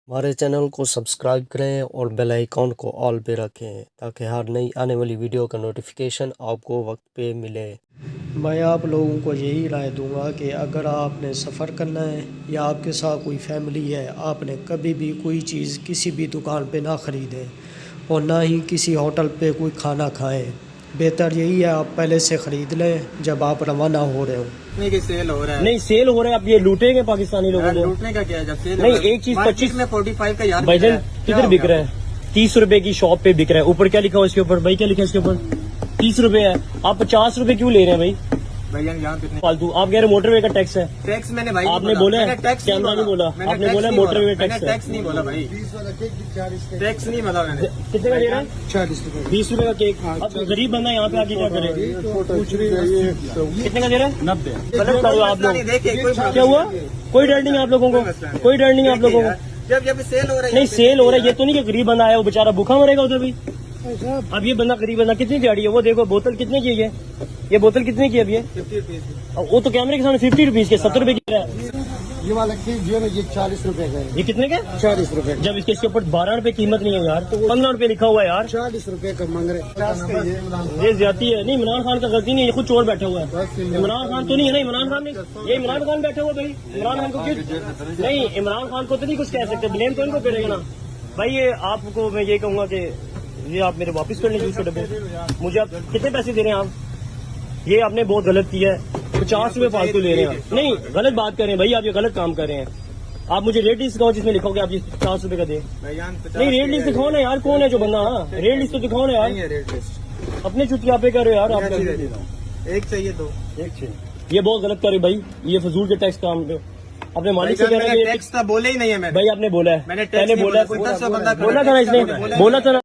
हमारे चैनल को सब्सक्राइब करें और बेल आइकॉन को ऑल पे रखें ताकि हर नई आने वाली वीडियो का नोटिफिकेशन आपको वक्त पे मिले। मैं आप लोगों को यही राय दूंगा कि अगर आपने सफ़र करना है या आपके साथ कोई फैमिली है, आपने कभी भी कोई चीज़ किसी भी दुकान पे ना ख़रीदें और ना ही किसी होटल पे कोई खाना खाएं। बेहतर यही है आप पहले से ख़रीद लें जब आप रवाना हो रहे हो। सेल हो रहा है, नहीं सेल हो रहा है, अब ये लूटेंगे पाकिस्तानी लोगों को। लूटने का क्या है जब सेल नहीं, एक चीज 25 में 45 का यार भाईजान किधर बिक रहा है? 30 रुपए की शॉप पे बिक रहा है। ऊपर क्या लिखा हुआ इसके ऊपर? भाई क्या लिखा है इसके ऊपर? 30 रुपए है। आप 50 रुपए क्यों ले रहे हैं भाई? भैया यहाँ पे फालतू। आप कह रहे मोटरवे का टैक्स है। टैक्स मैंने भाई आपने बोला है, कैमरा नहीं बोला, आपने बोला मोटरवे टैक्स है। टैक्स नहीं बोला भाई, टैक्स नहीं बोला मैंने। कितने का दे रहा है? 40 रुपए। 20 रुपए का केक। अब गरीब बंदा यहाँ पे आके क्या करे? कितने का दे रहा है? 90। गलत करो आप लोग। क्या हुआ? कोई डर नहीं आप लोगों को, कोई डर नहीं आप लोगों को। जब सेल हो रहा है, नहीं सेल हो रहा है, ये तो नहीं कि गरीब बंदा आया वो बेचारा भूखा मरेगा उधर भी। अब ये बंदा गरीब बंदा कितनी दिहाड़ी है वो देखो। बोतल कितने की है ये बोतल कितने की है अब ये? 50 रुपीज। वो तो कैमरे के सामने 50 रुपीज के 70 रुपए की है। ये वाला जो ये 40 रुपए का है। ये कितने का? 40 रुपए। जब इसके ऊपर 12 रुपए कीमत नहीं है यार, तो 15 रुपए लिखा हुआ है यार। 40 रुपए का मांग रहे। ये ज्यादती है। नहीं इमरान खान का गलती नहीं है, ये खुद चोर बैठा हुआ है। इमरान खान तो नहीं है ना, इमरान खान नहीं, ये इमरान खान बैठा हुआ भाई। इमरान खान को क्यों नहीं, इमरान खान को तो नहीं कुछ कह सकते, ब्लेम तो इनको करेगा ना भाई। ये आपको मैं ये कहूंगा कि ये आप मेरे वापस कर लीजिए उसके डब्बे। मुझे आप कितने पैसे दे रहे हैं आप? ये आपने बहुत गलत किया है। 50 रुपए फालतू ले रहे हैं। नहीं गलत बात कर रहे हैं भाई, आप ये गलत काम कर रहे हैं। आप मुझे रेट लिस्ट दिखाओ जिसमें लिखोगे आप ये 50 रुपए का दे। नहीं रेट लिस्ट दिखाओ ना यार, कौन है जो बंदा? हाँ रेट लिस्ट तो दिखाओ ना यार। अपने चुटिया पे कर रहे हो यार आप। एक चाहिए दो, एक चाहिए। ये बहुत गलत कर रहे भाई, ये फजूल के टैक्स काम। अपने मालिक से कह रहे हैं टैक्स था, बोले ही नहीं है मैंने। भाई आपने बोला है, मैंने पहले बोला बोला था ना इसने, बोला था ना।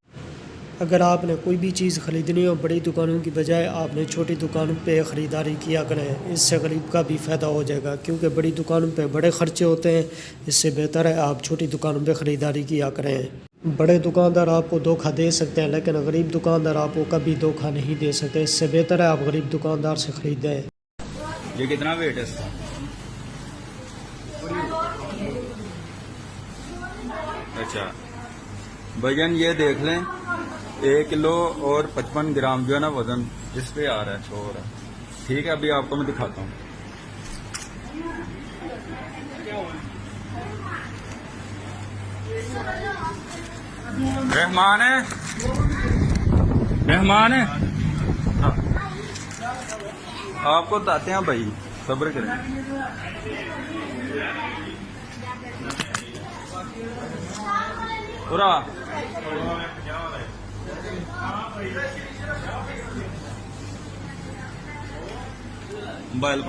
अगर आपने कोई भी चीज़ ख़रीदनी हो बड़ी दुकानों की बजाय आपने छोटी दुकानों पे ख़रीदारी किया करें। इससे गरीब का भी फ़ायदा हो जाएगा क्योंकि बड़ी दुकानों पे बड़े ख़र्चे होते हैं। इससे बेहतर है आप छोटी दुकानों पे ख़रीदारी किया करें। बड़े दुकानदार आपको धोखा दे सकते हैं लेकिन गरीब दुकानदार आपको कभी धोखा नहीं दे सकते। इससे बेहतर है आप गरीब दुकानदार से ख़रीदें। ये कितना वेट है इसका? अच्छा भैया ये देख लें, 1 किलो और 55 ग्राम जो है ना वजन इस पे आ रहा है, शो हो रहा है। ठीक है अभी आपको मैं दिखाता हूँ। मेहमान है, मेहमान है। हाँ। आपको बताते हैं भाई, सब्र करें। पूरा मोबाइल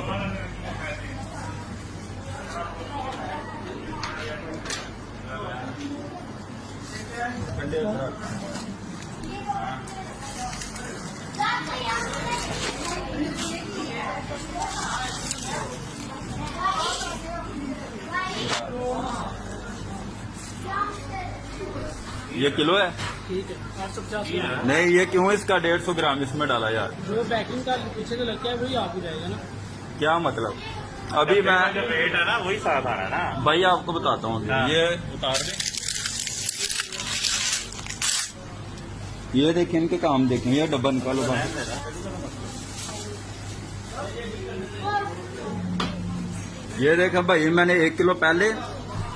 ये किलो है? ठीक है 850। नहीं ये क्यों इसका 150 ग्राम इसमें डाला यार? जो पैकिंग का पीछे से लगता है वही आप ही जाएगा ना। क्या मतलब? अभी मैं जो रेट है ना वही साथ आ रहा है ना भाई आपको बताता हूँ। ये उतार दे, ये देखें इनके काम देखें। ये डब्बा निकालो बाहर। ये देखा भाई मैंने 1 किलो पहले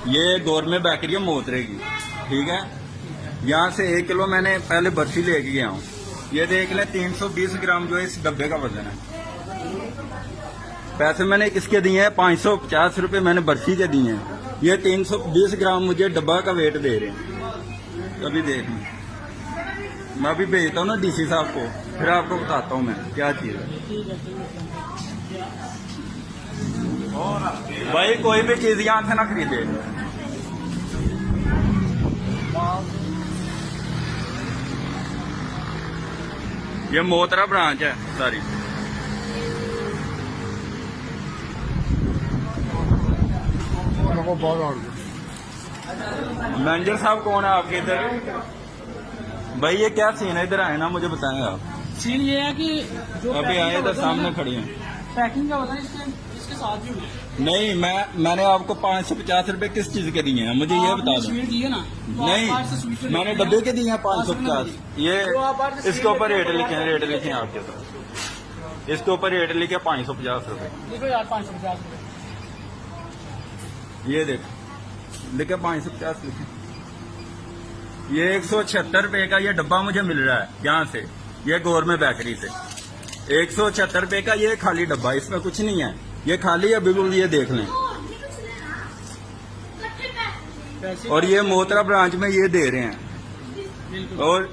ये गोरमा बेकरी है मोटरवे की, ठीक है। यहाँ से 1 किलो मैंने पहले बर्फी लेके गया हूँ। ये देख लें 320 ग्राम जो है इस डब्बे का वजन है। पैसे मैंने किसके दिए हैं? 550 रुपए मैंने बर्फी के दिए हैं। ये 320 ग्राम मुझे डब्बा का वेट दे रहे हैं। अभी देख लें, मैं अभी भेजता हूँ ना डीसी साहब को, फिर आपको बताता हूँ मैं क्या चीज़ है। भाई कोई भी चीज यहाँ से ना खरीदे। ये मोतरा ब्रांच है सारी। मैनेजर साहब कौन है आपके इधर? भाई ये क्या सीन है? इधर आए ना, मुझे बताएं आप। सीन ये है कि जो अभी आए इधर सामने खड़ी हैं। पैकिंग का होता है इसके साथ भी नहीं, मैं ने आपको 550 रुपए किस चीज के दिए हैं मुझे ये बता दो। स्वीट दिए ना, नहीं, मैंने डब्बे के दिए हैं 550। ये इसके ऊपर रेट लिखे हैं आपके साथ, इसके ऊपर रेट लिखे 550 रुपए। देखो यार 550 रुपए, ये देखो लिखे 550 लिखे। ये 176 रुपए का ये डब्बा मुझे मिल रहा है यहाँ से, ये गोरमे बेकरी से 176 रुपए का ये खाली डब्बा, इसमें कुछ नहीं है, ये खाली है बिल्कुल, ये देख लें। और ये मोतरा ब्रांच में ये दे रहे हैं, और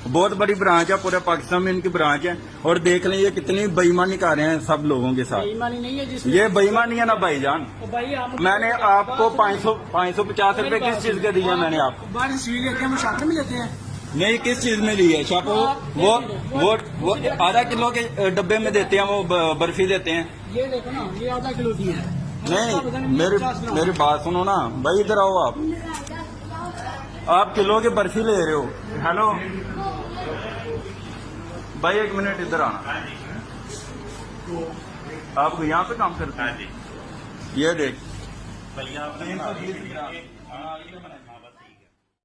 बहुत बड़ी ब्रांच है, पूरे पाकिस्तान में इनकी ब्रांच है। और देख लें ये कितनी बेईमानी कर रहे हैं सब लोगों के साथ। बेईमानी नहीं है जिसमें, ये बेईमानी है ना भाईजान। भाई मैंने आपको 550 रुपए किस चीज के दिए मैंने आपको? बाहर से स्वीट लेते हैं, हम शादी में लेते हैं। नहीं, किस चीज में ली है शापो? वो आधा किलो के डब्बे में देते हैं, वो बर्फी देते हैं। ये देखो ना, ये आधा किलो की है। नहीं, मेरी बात सुनो ना भाई, इधर आओ आप किलो की बर्फी ले रहे हो। हेलो भाई, एक मिनट इधर आना। आप यहाँ पे काम करते हैं? ये देख भैया